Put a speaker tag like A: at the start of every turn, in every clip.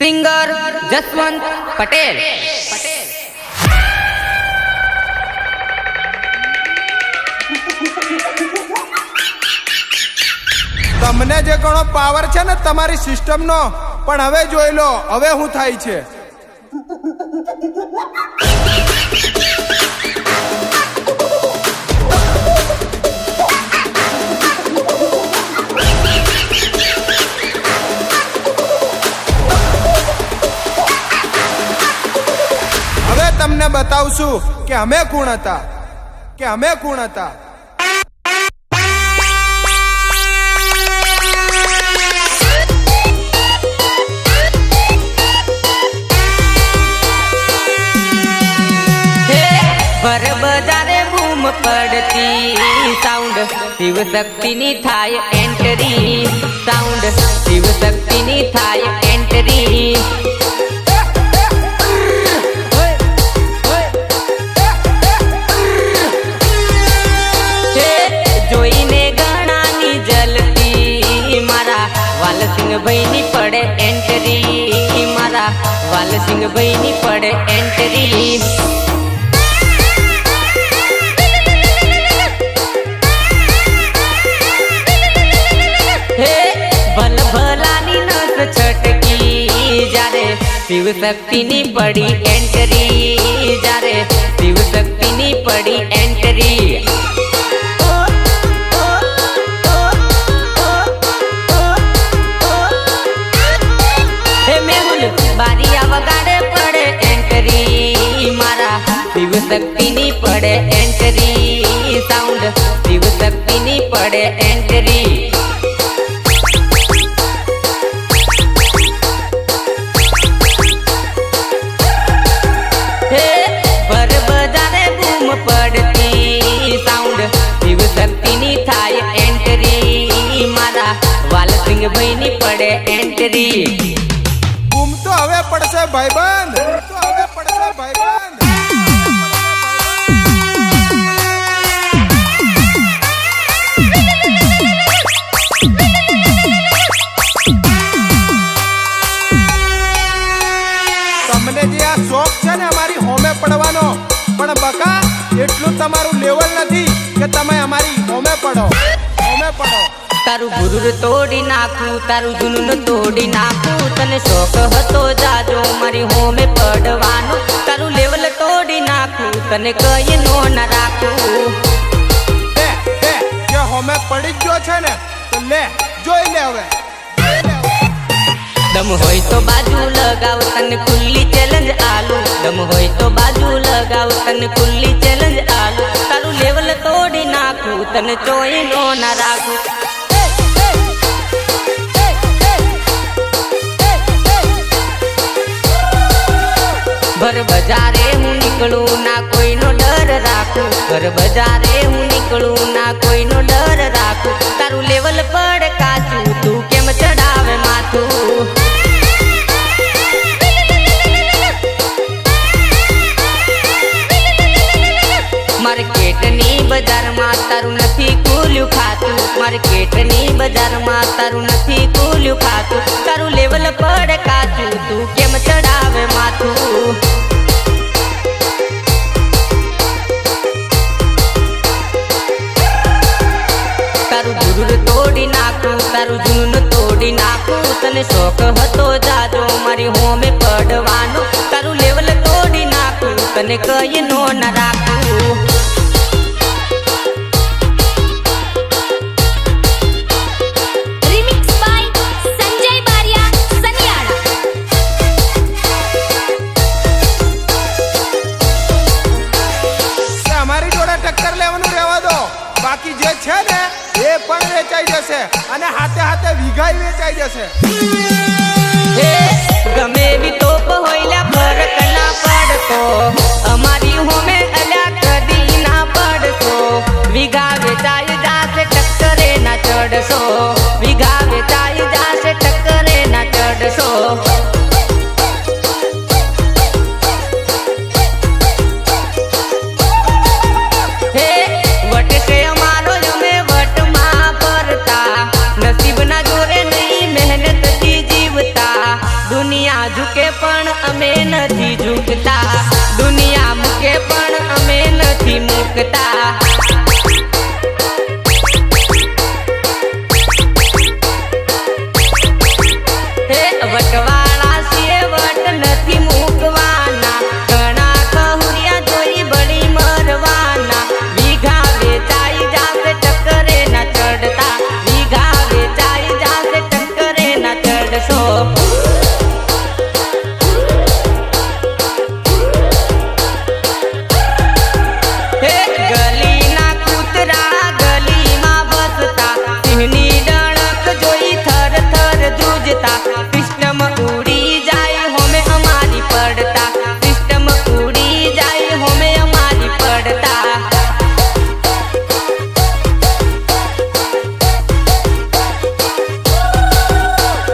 A: Singer Jaswant Patel.
B: તમને જે ઘણો પાવર છે ને તમારી સિસ્ટમ નો, પણ હવે જોઈ લો હવે શું થાય છે। હવે તમને બતાવશું કે અમે કોણ હતા।
A: भर बजारे बूम पड़ती साउंड शिव शक्ति नी थाय एंट्री, साउंड शिव शक्ति नी थाय एंट्री। जोईने गणानी जलती मारा वाल सिंह भाई नी पड़े एंट्री, मारा वाल सिंह भाई नी पड़े एंट्री। भल भलानी नस छटकी जारे शिव शक्ति नी पड़ी एंट्री, जारे शिव शक्ति नी पड़ी एंट्री। मेहुल बारिया वगाड़े पड़े एंट्री, मारा शिव शक्ति नी पड़े एंट्री, साउंड शिव शक्ति नी पड़े एंट्री। पड़ती साउंड शिव शक्ति नी थाय एंट्री, मारा वाल सिंह भाई नी पड़े एंट्री।
B: बूम तो हवे पड़से भाईबंध, તમને જે આ શોખ છે ને અમારી હોમે પડવાનો, પણ બકા એટલું તમારું લેવલ નથી કે તમે અમારી હોમે પડો।
A: તારું ગુરુર તોડી નાખું, તારું જૂનું તોડી નાખું, તને શોખ હતો જાજો મારી હોમે પડવાનો। તારું લેવલ તોડી નાખું, તને કઈ નો ના રાખું।
B: જે હોમે પડી ગયો છે ને તો લે જોઈ લે હવે।
A: दम होय तो बाजू लगाव तने खुली चैलेंज आलू, दम होय तो बाजू लगाव तने खुली चैलेंज आलू। तारू लेवल तोड़ी नाखू, तने चोई नो ना राखू। भर बजारे हूँ निकलू ना कोई नो डर राखू, भर बजारे हूँ निकलू ना कोई नो डर राखू। तारू लेवल पड़ काचू तू केम चढ़ावे माथू। मार्केट नी बजार में तारू नथी कुल्यू खातू, मार्केट नी बजार में तारू नथी कुल्यू खातू। तारू लेवल पड़ काचू तू केम चढ़ावे माथू। तारू गुरुर तोड़ी नाखू, तारू जूनून तोड़ी नाखू, तने शौक हतो जाजो मारी होमे पड़वानो। तारू लेवल तोड़ी नाखू, तने कई नो ना राखू।
B: બાકી જે છે ને એ પણ વેચાઈ જશે અને હાથે હાથે વીઘાઈ વેચાઈ જશે।
A: ગમે બી તોપ હોયલા ફરક ના પડતો, અમારી હોમે અલ્યા કદી ના પડતો। વીઘા વેચાઈ જાશે ટક્કરે ના ચડશો, વીઘા વેચાઈ જાશે ટક્કરે ના ચડશો। ઝૂકે પણ અમે નથી ઝૂકતા, દુનિયા મૂકે પણ અમે નથી મૂકતા. હે વટવાળા છીએ વટ નથી મૂકવાના, ઘણા કહુરિયા જોઈ બળી મરવાના. વીઘા વેચાઈ જાશે ટક્કરે ના ચડતા, વીઘા વેચાઈ જાશે ટક્કરે ના ચડશો. હે ગલીના કૂતરા ગલીમાં બસતા, સિંહની ડણક જોઈ થર થર ધ્રુજતા. સિસ્ટમ ઉડી જાય હોમે અમારી પડતા, સિસ્ટમ ઉડી જાય હોમે અમારી પડતા.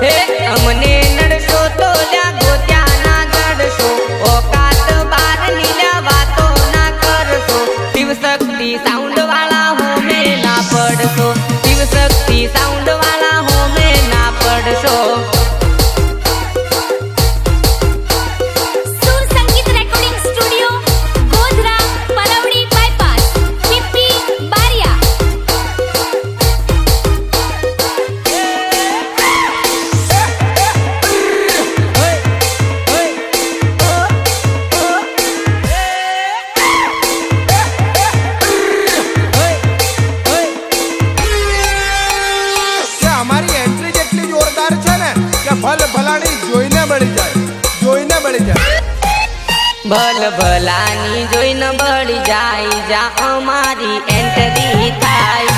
A: હે અમને નડશો તો લ્યા ગોત્યા ના ગડશો, ઓકાત બાર નીલા વાતો ના કરશો. શિવશક્તિ સાઉન્ડ વાળા હોમે ના પડશો, શિવશક્તિ સાઉન્ડ વાળા હોમે ના પડશો.
C: સુર સંગીત રેકોર્ડિંગ સ્ટુડિયો ગોધરા પરવડી બાયપાસ પીપી બારિયા.
B: કે અમારી એન્ટ્રી જેટલી જોરદાર છે ને કે ભલ ભલાણી જોઈને બળી જાય, જોઈને બળી જાય.
A: ભલ ભલાની જોઈને બળી જાય, જા અમારી એન્ટ્રી થાય.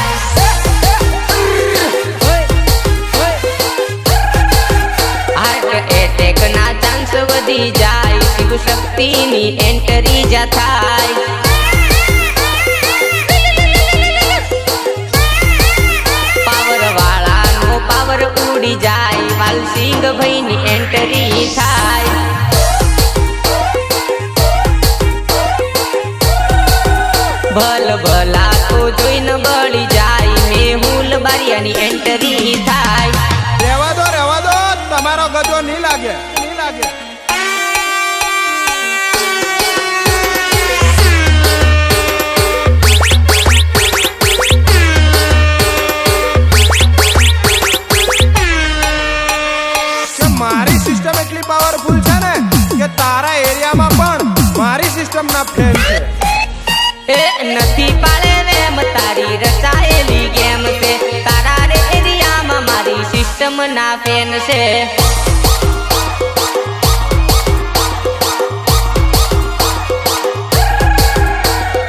A: હાર્ટ એટેક ના ચાન્સ વધી જાય, શિવ શક્તિની એન્ટ્રી જા થાય. પાવર વાળાનો પાવર ઉડી જાય, વાલસિંગ ભાઈની એન્ટ્રી થાય. ભલ ભલા તો જોઈને બળી જાય, મેહુલ બારિયાની એન્ટ્રી થાય.
B: રહેવા દો તમારો ગજો નહીં લાગે, નહીં લાગે. કે મારી સિસ્ટમ એટલી પાવરફુલ છે ને કે તારા એરિયામાં પણ મારી સિસ્ટમના ફેન છે.
A: એ નથી પાડે રેમ તારી રચાયેલી ગેમ છે, તારા રે એરિયામાં મારી સિસ્ટમ ના ફેન છે.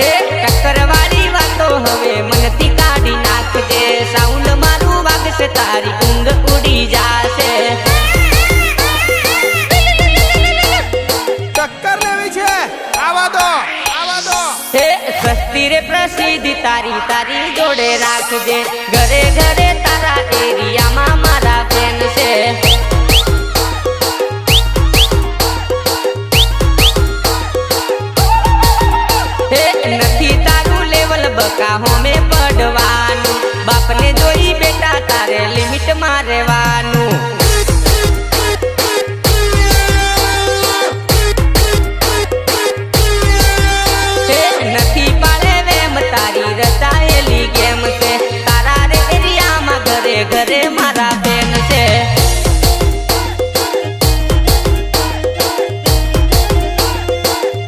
A: એ ટક્કરવાળી વાતો હવે મનથી કાઢી નાખજે, સાઉન્ડ મારું વાગશે તારી ઊંઘ ઉડી જાશે.
B: ટક્કર લેવી છે, આવા દો.
A: હે સસ્તી રે પ્રસિદ્ધિ તારી તારી જોડે રાખજે, ઘરે ઘરે તારા એરિયામાં મારા ફેન છે. હે નથી તારું લેવલ બકા હોમે પડવાનું, બાપને જોઈ બેટા તારે લિમિટમાં રહેવાનું. નથી પાડે વેમ તારી રચાયેલી ગેમ છે, તારા રે એરિયામાં ઘરે ઘરે મારા બેન છે.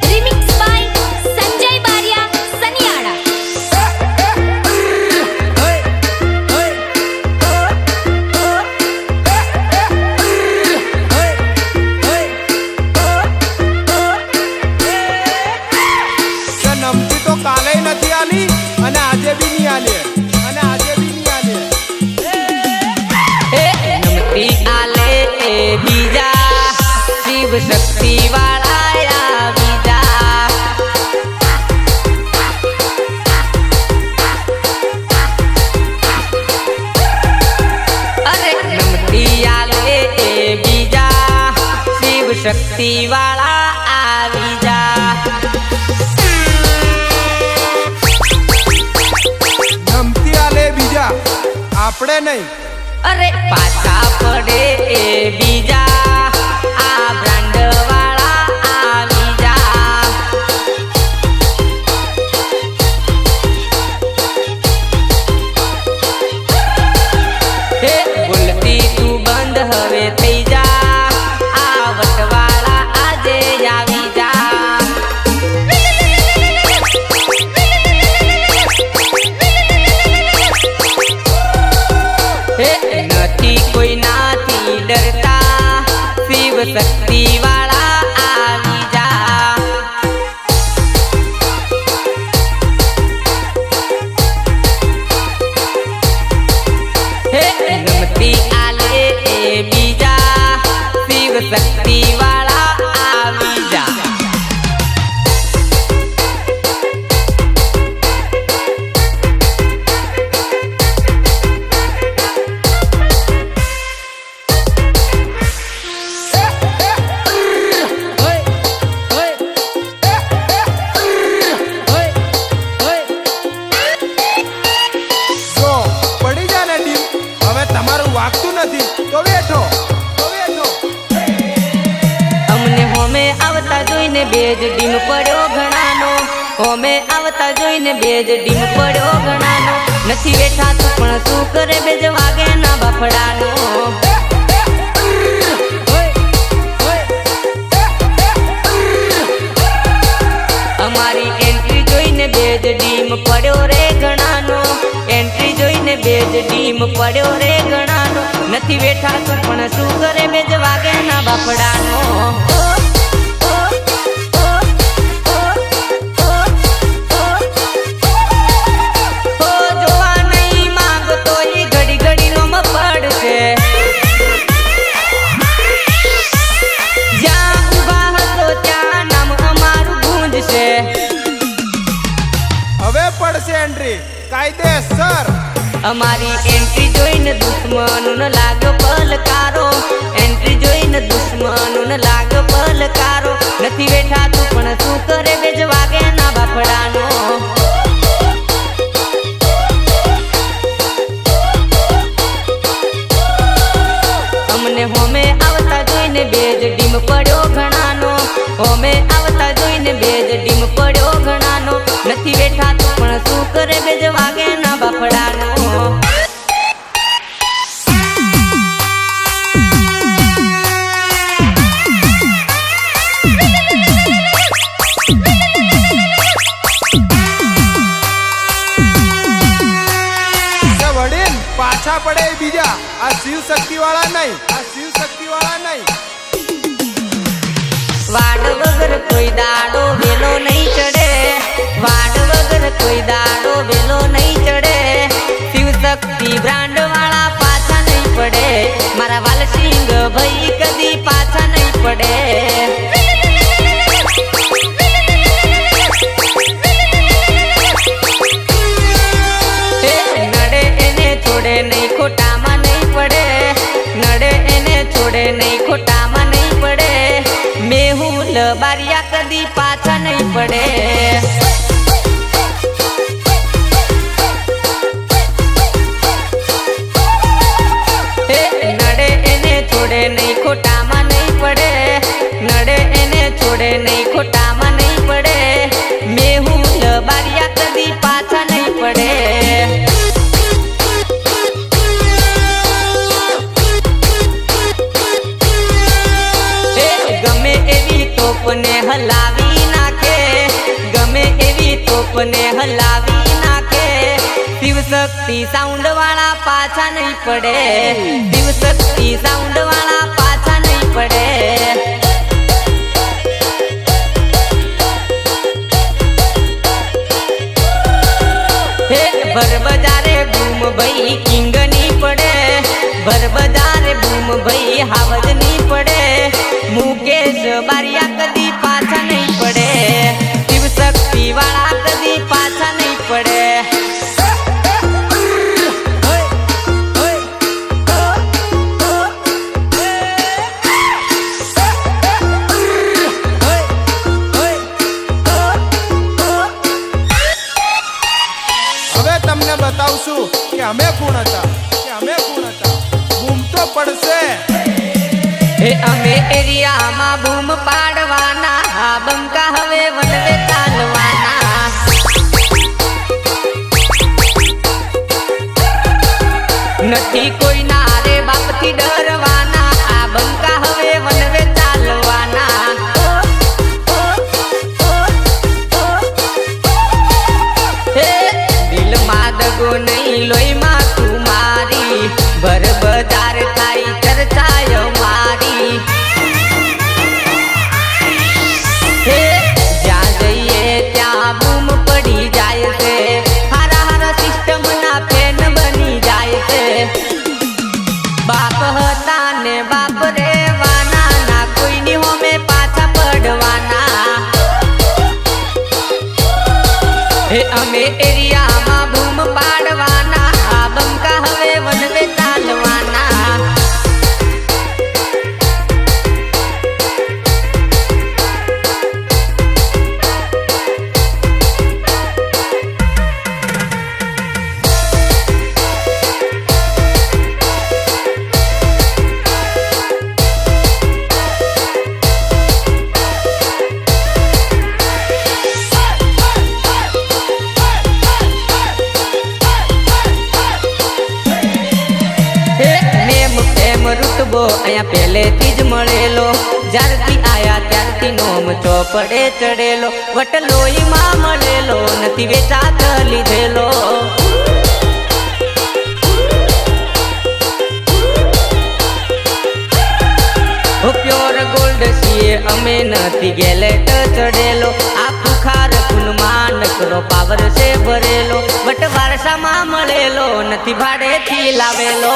C: Remix by Sanjay Bariya Saniyala.
B: કે નમતી તો કાલે નથી આલી અને આજે બી નહીં આલે, અને આજે બી નહીં આલે.
A: એ નમતી આલે એ બીજા, શિવ શક્તિ વાળા બીજા. અરે નમતી આલે એ બીજા, શિવ શક્તિ વાળા આવી જા.
B: નમતી આલે બીજા, આપણે નહીં.
A: અરે પાછા પડે એ બીજા, આ શક્તિ વાળા આવી જા હે ગમતી આલે એ બીજા શિવ શક્તિ વાળા આવી જા
B: વાગતું નથી તો બેઠો
A: અમને હોમે આવતા જોઈને બેજ ડીમ પડ્યો ઘણાનો હોમે આવતા જોઈને બેજ ડીમ પડ્યો ઘણાનો નથી બેઠા તું પણ શું કરે બેજ વાગે ના બાફડાનો અમારી એન્ટ્રી જોઈને બેજ ડીમ પડ્યો રે ઘણાનો એન્ટ્રી જોઈને બેજ ડીમ પડ્યો રે ઘણાનો નથી બેઠા તું પણ શું કરે બેજ વાગે ના બાફડાનો જોવા નહીં માંગતો ઈ ઘડી ઘડી નો પડશે જ્યાં ઊભા હતો ત્યાં નામ અમારું ગુંજશે
B: હવે પડશે એન્ટ્રી કાયદેસર
A: અમારી એન્ટ્રી જોઈને દુશ્મનોને લાગ્યો પલકારો એન્ટ્રી જોઈને દુશ્મનોને લાગ્યો પલકારો નથી બેઠા તું પણ શું કરે બેજ વાગે ના બાફડાનો અમને હોમે આવતા જોઈને બેજ ડીમ પડ્યો ઘણાનો હોમે આવતા જોઈને બેજ ડીમ પડ્યો ઘણાનો નથી બેઠા તું પણ શું કરે બેજ વાગે ના બાફડાનો
B: વડીલ પાછા પડે બીજા આ શિવ શક્તિ વાળા નહીં આ શિવ શક્તિ વાળા નહીં
A: વાડ વગર કોઈ દાડો વેલો નહીં ચડે વાડ વગર કોઈ દાડો વેલો નહીં ચડે શિવ શક્તિ બ્રાન્ડ વાળા પાછા નહીં પડે મારા વાલસિંગ ભાઈ કદી પાછા નહીં પડે નડે એને છોડે નહીં ખોટામાં નહીં પડે નડે એને છોડે નહીં ખોટામાં નહીં પડે મેહુલ બારિયા કદી પાછા નહીં પડે નડે એને છોડે નહીં ખોટામાં નહીં પડે નડે એને છોડે નહીં ખોટામાં નહીં પડે મેહુલ બારિયા કદી પાછા નહીં પડે ગમે એવી તોપને હલાવી નાખે ગમે એવી તોપને હલાવી નાખે શિવ શક્તિ સાઉન્ડ વાળા પાછા નહીં પડે શિવ શક્તિ સાઉન્ડ વાળા પાછા નહીં પડે ભર બજારે બૂમ ભાઈ કિંગ ની પડે ભર બજારે બૂમ ભાઈ હાવજ ની પડે મુકેશ બારિયા કદી પાછા નહીં પડે શિવ શક્તિ વાળા કદી પાછા નહીં પડે
B: હવે તમને બતાવશું કે અમે કોણ હતા બૂમ તો પડશે
A: અમે એરિયામાં બૂમ પાડવાના બંકા હવે વનવે ચાલવાના નથી કોઈ ના રે બાપથી ડરવાના આ બંકા હવે વનવે ચાલવાના દિલમાં દગો નહીં લોહીમાં તું મારી ભર બજાર થાય ચર્ચાય મારી અહીંયા પહેલેથી જ મળેલો, જ્યારથી આયા ત્યારથી નોમ ચોપડે ચડેલો, વટલોઈમાં મળેલો નથી વેચાત લીધેલો. પ્યોર ગોલ્ડ છીએ અમે નથી ગેલેટ ચડેલો, આ પુખાર ખૂનમાં નકરો પાવર છે ભરેલો, બટ વારસામાં મળેલો નથી ભાડેથી લાવેલો.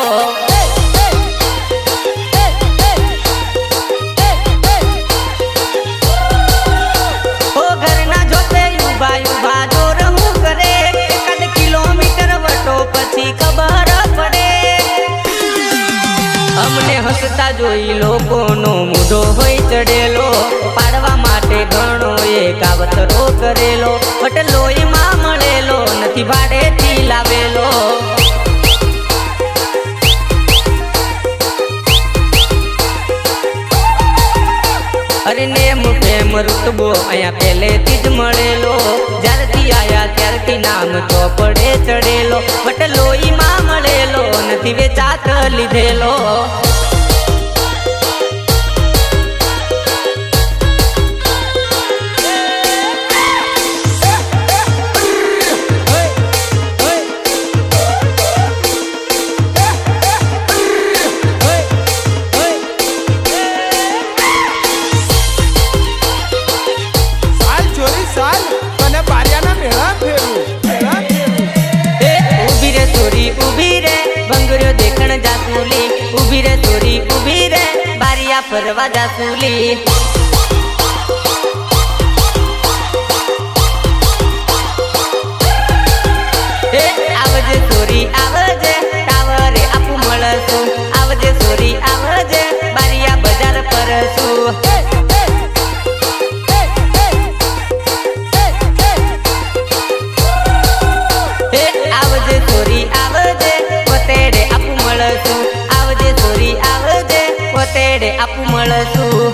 A: ઓ ઘરના જોતે ઉભા ઉભા જોર હું કરે, એકાદ કિલોમીટર વટો પછી ખબર પડે. અમને હસતા જોઈ લોકોનો મૂઢો હોય ચડેલો, પાડવા માટે ઘણો એ કાવતરો કરેલો, બટ લોહીમાં મળેલો નથી ભાડેથી લાવેલો. અરે નેમ ફેમ રૂતબો અહીંયા પહેલેથી જ મળેલો, જ્યારથી આયા ત્યારથી નામ ચોપડે ચડેલો, બટ લોહીમાં મળેલો નથી વેચાત લીધેલો. ઉભી રે ચોરી ઉભી રે, બારિયા ફરવા જાસુલી. આવજે ચોરી આવજે, ટાવરે આપું મળશું, આવજે ચોરી આવજે, બારિયા બજાર પરશું. આવજે ચોરી આવજે, પોતેડે આપું મળશું, આવજે ચોરી આવજે, પોતેડે આપું મળશું.